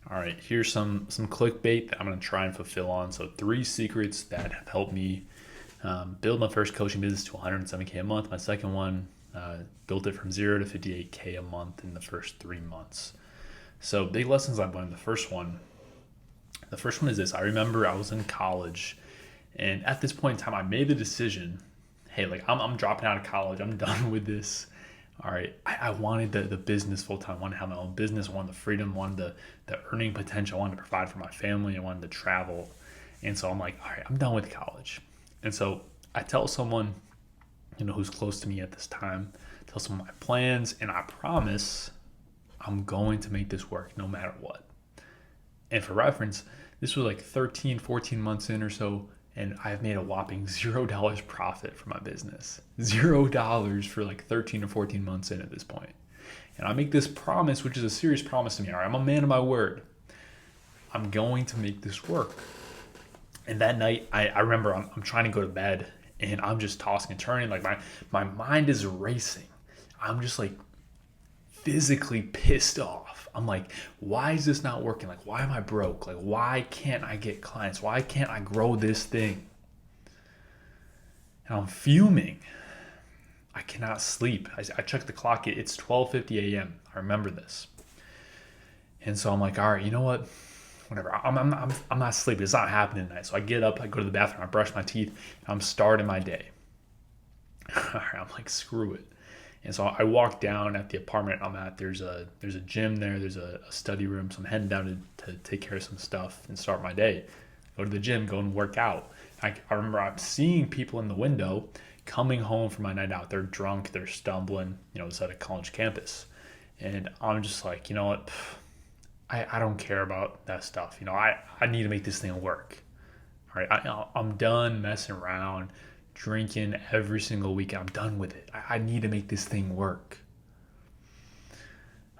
All right, here's some clickbait that I'm gonna try and fulfill on. So 3 secrets that have helped me build my first coaching business to 107K a month. My second one built it from 0 to 58K a month in the first 3 months. So big lessons I've learned. The first one is this. I remember I was in college, and at this point in time, I made the decision, hey, like I'm dropping out of college. I'm done with this. All right, I wanted the business full time. I wanted to have my own business. I wanted the freedom. I wanted the earning potential. I wanted to provide for my family. I wanted to travel. And so I'm like, all right, I'm done with college. And so I tell someone, who's close to me at this time, tell someone my plans, and I promise I'm going to make this work no matter what. And for reference, this was like 13, 14 months in or so, and I've made a whopping $0 profit for my business. $0 for like 13 or 14 months in at this point. And I make this promise, which is a serious promise to me. All right, I'm a man of my word. I'm going to make this work. And that night, I remember I'm trying to go to bed, and I'm just tossing and turning. Like my mind is racing. I'm just like physically pissed off. I'm like, why is this not working? Like, why am I broke? Like, why can't I get clients? Why can't I grow this thing? And I'm fuming. I cannot sleep. I check the clock. It's 12:50 a.m. I remember this. And so I'm like, all right, you know what? Whatever. I'm not sleeping. It's not happening tonight. So I get up, I go to the bathroom, I brush my teeth, and I'm starting my day. I'm like, screw it. And so I walk down at the apartment I'm at. There's a gym there. There's a study room. So I'm heading down to take care of some stuff and start my day. Go to the gym, go and work out. I remember I'm seeing people in the window coming home from my night out. They're drunk. They're stumbling. It's at a college campus. And I'm just like, you know what? I don't care about that stuff. I need to make this thing work. All right, I'm done messing around, drinking every single weekend. I'm done with it. I need to make this thing work.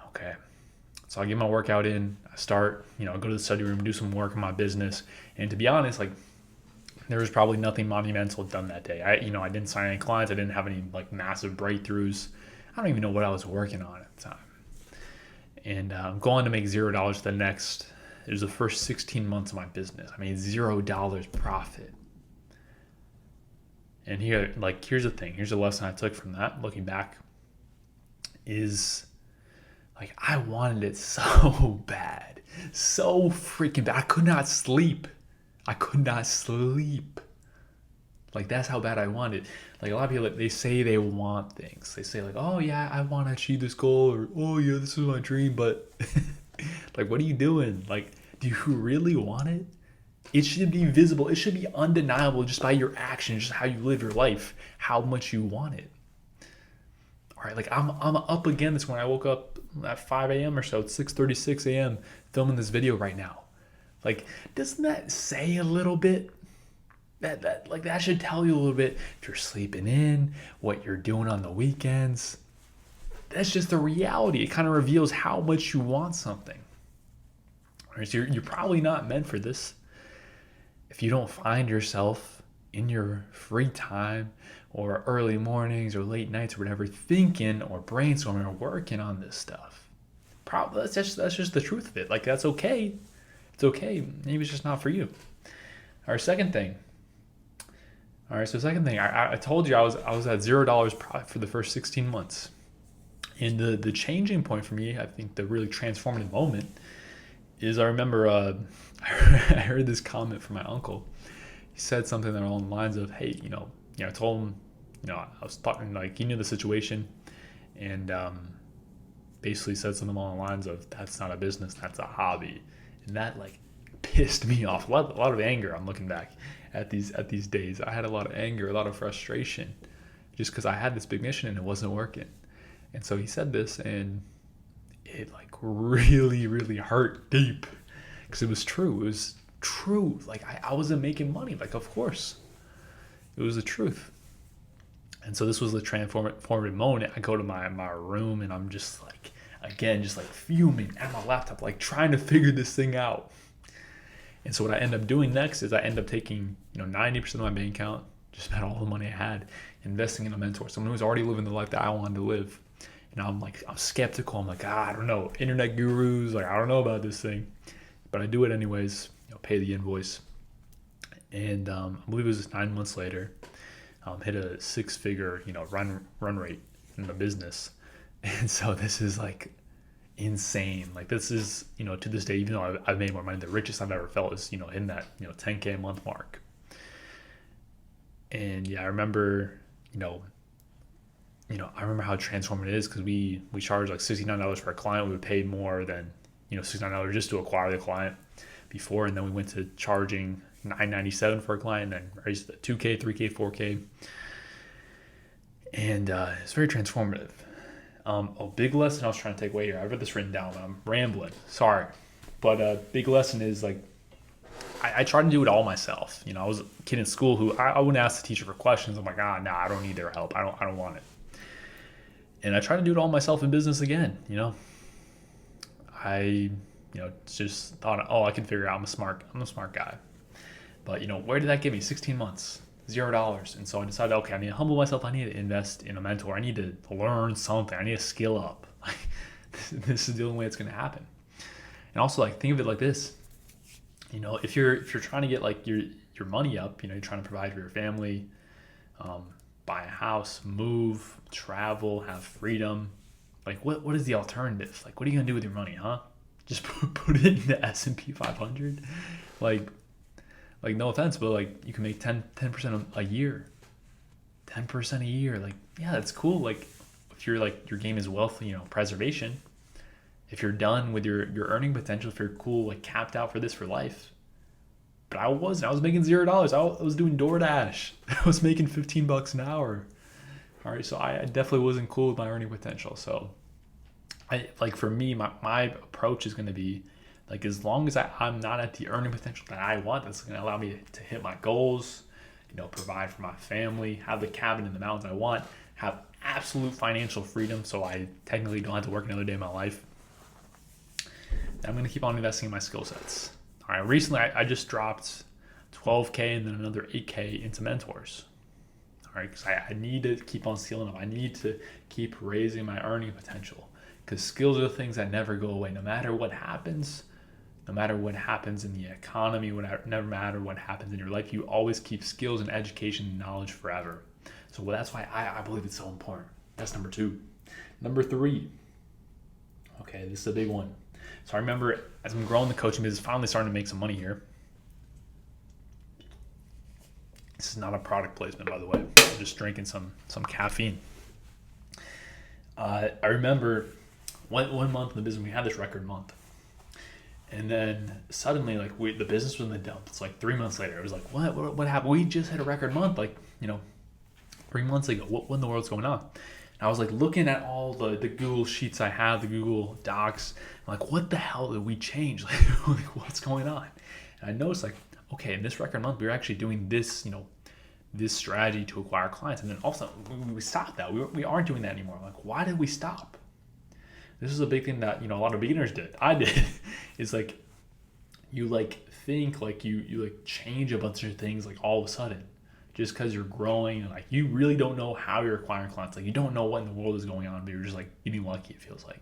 Okay. So I get my workout in. I start, I go to the study room, do some work on my business. And to be honest, like there was probably nothing monumental done that day. I didn't sign any clients. I didn't have any like massive breakthroughs. I don't even know what I was working on at the time. And I'm going to make $0 it was the first 16 months of my business. I made $0 profit. And here's the thing. Here's a lesson I took from that, looking back, is like I wanted it so bad. So freaking bad. I could not sleep. Like that's how bad I wanted. Like a lot of people, they say they want things. They say like, oh yeah, I want to achieve this goal, or oh yeah, this is my dream. But like, what are you doing? Like, do you really want it? It should be visible. It should be undeniable just by your actions, just how you live your life, how much you want it. All right, like I'm up again this morning. I woke up at 5 a.m. or so. It's 6:36 a.m. filming this video right now. Like, doesn't that say a little bit? That should tell you a little bit if you're sleeping in, what you're doing on the weekends. That's just the reality. It kind of reveals how much you want something. All right, so you're probably not meant for this. If you don't find yourself in your free time or early mornings or late nights or whatever thinking or brainstorming or working on this stuff, probably that's just the truth of it. Like that's okay. It's okay. Maybe it's just not for you. Our second thing. All right, so second thing, I told you I was at $0 profit for the first 16 months. And the changing point for me, I think the really transformative moment is I remember I heard this comment from my uncle. He said something that along the lines of, hey, I told him, I was talking like he knew the situation, and basically said something along the lines of, that's not a business, that's a hobby. And that like pissed me off. A lot of anger. I'm looking back at these days. I had a lot of anger, a lot of frustration, just because I had this big mission and it wasn't working. And so he said this, and it like really, really hurt deep, because it was true. It was true. Like I wasn't making money. Like of course, it was the truth. And so this was the transformative moment. I go to my room and I'm just like, again, just like fuming at my laptop, like trying to figure this thing out. And so what I end up doing next is I end up taking 90% of my bank account, just about all the money I had, investing in a mentor, someone who's already living the life that I wanted to live. And I'm skeptical. I'm like, I don't know, internet gurus, like I don't know about this thing, but I do it anyways. Pay the invoice, and I believe it was 9 months later, hit a six-figure run rate in the business, and so this is like insane. Like this is to this day, even though I've made more money, the richest I've ever felt is in that 10K a month mark. And yeah, I remember I remember how transformative it is, because we charge like $69 per client. We would pay more than $69 just to acquire the client before, and then we went to charging $997 for a client, and then raised it to 2K, 3K, 4K, and it's very transformative. A big lesson I was trying to take away here. I've got this written down, but I'm rambling. Sorry, but a big lesson is like I try to do it all myself. I was a kid in school who I wouldn't ask the teacher for questions. I'm like, nah, I don't need their help. I don't want it. And I try to do it all myself in business again. I just thought, I can figure it out. I'm a smart guy. But where did that give me? 16 months, $0. And so I decided, okay, I need to humble myself. I need to invest in a mentor. I need to learn something. I need to skill up. This is the only way it's going to happen. And also, like, think of it like this. If you're trying to get like your money up, you're trying to provide for your family, buy a house, move, travel, have freedom. Like what is the alternative? Like, what are you gonna do with your money, huh? Just put it in the S&P 500? Like no offense, but like you can make 10% a year. 10% a year. Like, yeah, that's cool. Like if you're like your game is wealth, preservation. If you're done with your earning potential, if you're cool, like capped out for this for life. But I was making $0. I was doing DoorDash. I was making $15 an hour. All right, so I definitely wasn't cool with my earning potential. So for me, my approach is going to be like, as long as I'm not at the earning potential that I want, that's going to allow me to hit my goals, provide for my family, have the cabin in the mountains I want, have absolute financial freedom, so I technically don't have to work another day in my life. I'm going to keep on investing in my skill sets. All right, recently I just dropped 12K and then another 8K into mentors. All right, because I need to keep on skilling up. I need to keep raising my earning potential, because skills are the things that never go away. No matter what happens in the economy, no matter what happens in your life, you always keep skills and education and knowledge forever. So that's why I believe it's so important. That's number 2. Number 3. Okay, this is a big one. So I remember as I'm growing the coaching business, finally starting to make some money here. This is not a product placement, by the way. I'm just drinking some caffeine. I remember one month in the business, we had this record month. And then suddenly, like, the business was in the dump. It's like 3 months later. It was like, what happened? We just had a record month, 3 months ago. What in the world's going on? And I was like looking at all the Google Sheets I have, the Google Docs. I'm like, what the hell did we change? Like, what's going on? And I noticed, like, okay, in this record month, we were actually doing this, this strategy to acquire clients. And then all of a sudden, we stopped that. We aren't doing that anymore. I'm like, why did we stop? This is a big thing that, a lot of beginners did. I did. It's like, you think you change a bunch of things like all of a sudden, just because you're growing, and like you really don't know how you're acquiring clients. Like, you don't know what in the world is going on, but you're just like getting lucky, it feels like.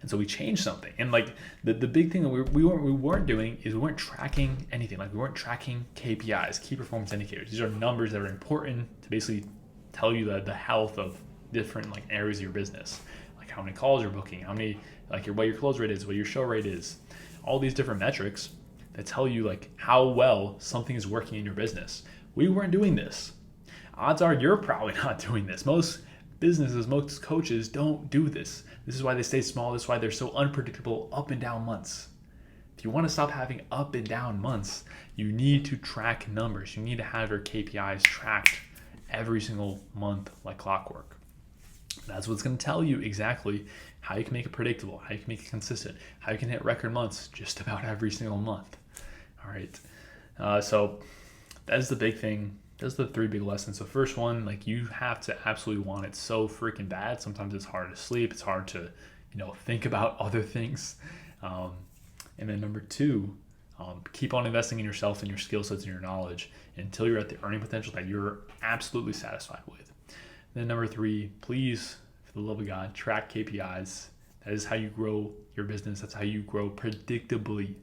And so we changed something. And like the big thing that we weren't doing is we weren't tracking anything. Like, we weren't tracking KPIs, key performance indicators. These are numbers that are important to basically tell you the health of different like areas of your business. Like how many calls you're booking, how many, like what your close rate is, what your show rate is, all these different metrics that tell you like how well something is working in your business. We weren't doing this. Odds are you're probably not doing this. Most businesses, most coaches don't do this. This is why they stay small. This is why they're so unpredictable, up and down months. If you want to stop having up and down months, you need to track numbers. You need to have your KPIs tracked every single month like clockwork. That's what's going to tell you exactly how you can make it predictable, how you can make it consistent, how you can hit record months just about every single month. All right. So that's the big thing. Those are the 3 big lessons. So first one, like, you have to absolutely want it so freaking bad. Sometimes it's hard to sleep. It's hard to, think about other things. And then number 2, keep on investing in yourself and your skill sets and your knowledge until you're at the earning potential that you're absolutely satisfied with. Then number 3, please for the love of God, track KPIs. That is how you grow your business. That's how you grow predictably.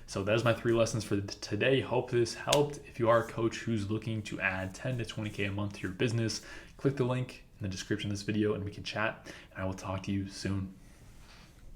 So that is my 3 lessons for today. Hope this helped. If you are a coach who's looking to add 10 to 20K a month to your business, click the link in the description of this video and we can chat. And I will talk to you soon.